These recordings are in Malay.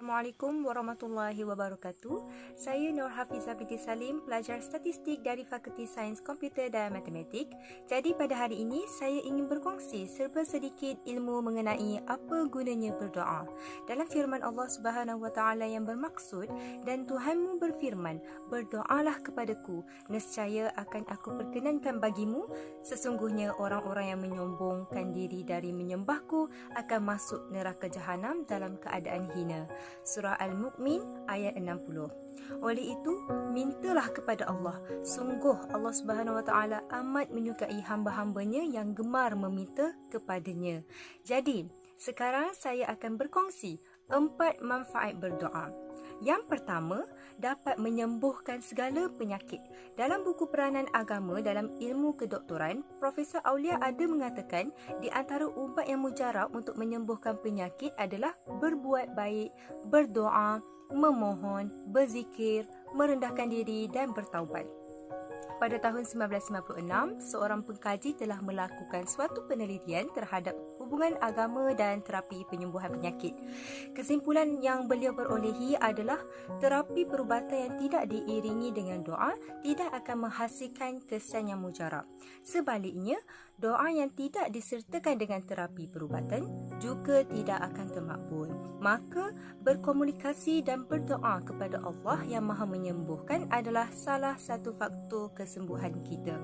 Assalamualaikum warahmatullahi wabarakatuh. Saya Nur Hafizah binti Salim, pelajar statistik dari Fakulti Sains Komputer dan Matematik. Jadi pada hari ini saya ingin berkongsi serba sedikit ilmu mengenai apa gunanya berdoa. Dalam firman Allah Subhanahu wa taala yang bermaksud, dan Tuhanmu berfirman, berdoalah kepadaku, nescaya akan aku perkenankan bagimu. Sesungguhnya orang-orang yang menyombongkan diri dari menyembahku akan masuk neraka jahanam dalam keadaan hina. Surah Al-Mu'min ayat 60. Oleh itu, mintalah kepada Allah. Sungguh Allah Subhanahu Wa Taala amat menyukai hamba-hambanya yang gemar meminta kepadanya. Jadi, sekarang saya akan berkongsi 4 manfaat berdoa. Yang pertama, dapat menyembuhkan segala penyakit. Dalam buku peranan agama dalam ilmu kedoktoran, Profesor Aulia ada mengatakan di antara ubat yang mujarab untuk menyembuhkan penyakit adalah berbuat baik, berdoa, memohon, berzikir, merendahkan diri dan bertaubat. Pada tahun 1996, seorang pengkaji telah melakukan suatu penelitian terhadap hubungan agama dan terapi penyembuhan penyakit. Kesimpulan yang beliau perolehi adalah terapi perubatan yang tidak diiringi dengan doa tidak akan menghasilkan kesan yang mujarab. Sebaliknya, doa yang tidak disertakan dengan terapi perubatan juga tidak akan termakbul. Maka, berkomunikasi dan berdoa kepada Allah yang Maha Menyembuhkan adalah salah satu faktor kesembuhan kita.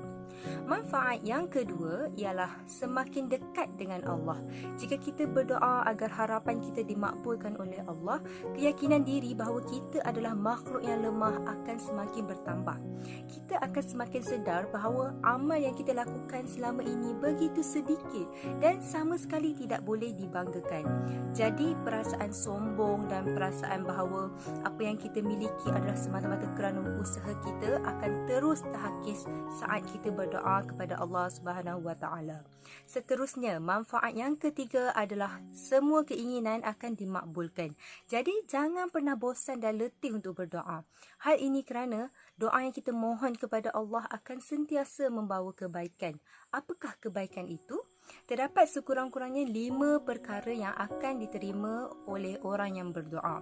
Manfaat yang kedua ialah semakin dekat dengan Allah. Jika kita berdoa agar harapan kita dimakbulkan oleh Allah, keyakinan diri bahawa kita adalah makhluk yang lemah akan semakin bertambah. Kita akan semakin sedar bahawa amal yang kita lakukan selama ini begitu sedikit dan sama sekali tidak boleh dibanggakan. Jadi perasaan sombong dan perasaan bahawa apa yang kita miliki adalah semata-mata kerana usaha kita akan terus terhakis saat kita berdoa kepada Allah Subhanahu Wa Taala. Seterusnya, manfaat yang ketiga adalah semua keinginan akan dimakbulkan. Jadi jangan pernah bosan dan letih untuk berdoa. Hal ini kerana doa yang kita mohon kepada Allah akan sentiasa membawa kebaikan. Apakah kebaikan itu? Terdapat sekurang-kurangnya 5 perkara yang akan diterima oleh orang yang berdoa.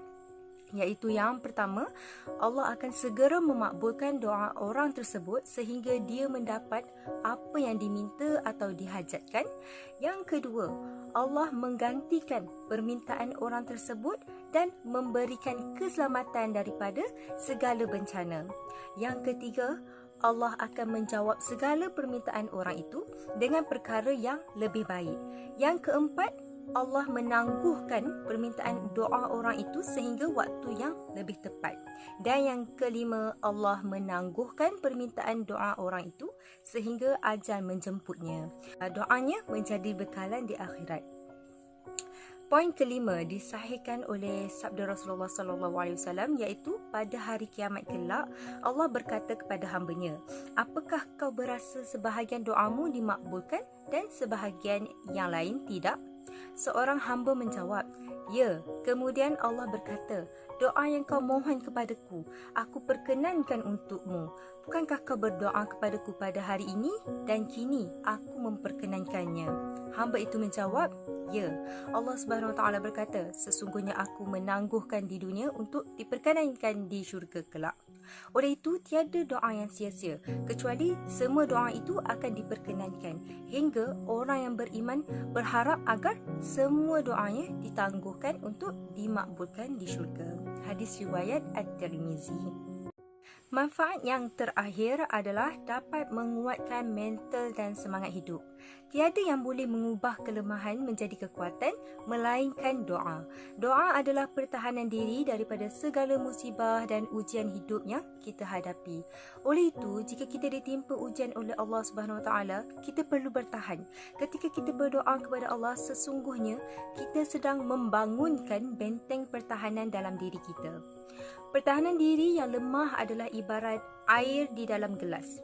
Iaitu yang pertama, Allah akan segera memakbulkan doa orang tersebut sehingga dia mendapat apa yang diminta atau dihajatkan. Yang kedua, Allah menggantikan permintaan orang tersebut dan memberikan keselamatan daripada segala bencana. Yang ketiga, Allah akan menjawab segala permintaan orang itu dengan perkara yang lebih baik. Yang keempat, Allah menangguhkan permintaan doa orang itu sehingga waktu yang lebih tepat. Dan yang kelima, Allah menangguhkan permintaan doa orang itu sehingga ajal menjemputnya. Doanya menjadi bekalan di akhirat. Poin kelima disahihkan oleh sabda Rasulullah sallallahu alaihi wasallam, iaitu pada hari kiamat kelak Allah berkata kepada hamba-Nya, apakah kau berasa sebahagian doamu dimakbulkan dan sebahagian yang lain tidak? Seorang hamba menjawab, ya. Kemudian Allah berkata, doa yang kau mohon kepadaku, aku perkenankan untukmu. Bukankah kau berdoa kepadaku pada hari ini dan kini aku memperkenankannya? Hamba itu menjawab, ya. Allah Subhanahu Wa Taala berkata, sesungguhnya aku menangguhkan di dunia untuk diperkenankan di syurga kelak. Oleh itu, tiada doa yang sia-sia, kecuali semua doa itu akan diperkenankan hingga orang yang beriman berharap agar semua doanya ditangguhkan untuk dimakbulkan di syurga. Hadis riwayat At-Tirmizi. Manfaat yang terakhir adalah dapat menguatkan mental dan semangat hidup. Tiada yang boleh mengubah kelemahan menjadi kekuatan melainkan doa. Doa adalah pertahanan diri daripada segala musibah dan ujian hidup yang kita hadapi. Oleh itu, jika kita ditimpa ujian oleh Allah Subhanahu Wa Taala, kita perlu bertahan. Ketika kita berdoa kepada Allah, sesungguhnya kita sedang membangunkan benteng pertahanan dalam diri kita. Pertahanan diri yang lemah adalah ibarat air di dalam gelas.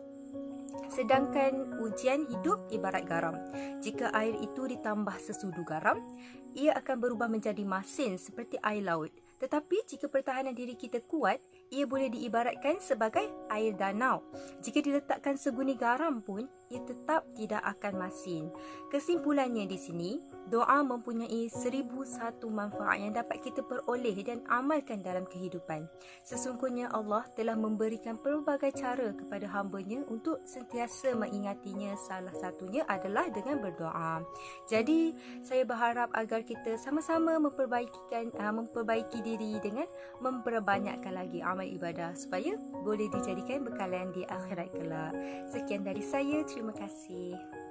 Sedangkan ujian hidup ibarat garam. Jika air itu ditambah sesudu garam, ia akan berubah menjadi masin seperti air laut. Tetapi jika pertahanan diri kita kuat, ia boleh diibaratkan sebagai air danau. Jika diletakkan seguni garam pun, ia tetap tidak akan masin. Kesimpulannya di sini, doa mempunyai 1001 manfaat yang dapat kita peroleh dan amalkan dalam kehidupan. Sesungguhnya Allah telah memberikan pelbagai cara kepada hamba-Nya untuk sentiasa mengingatinya. Salah satunya adalah dengan berdoa. Jadi, saya berharap agar kita sama-sama memperbaiki diri dengan memperbanyakkan lagi amal ibadah supaya boleh dijadikan bekalan di akhirat kelak. Sekian dari saya, terima kasih.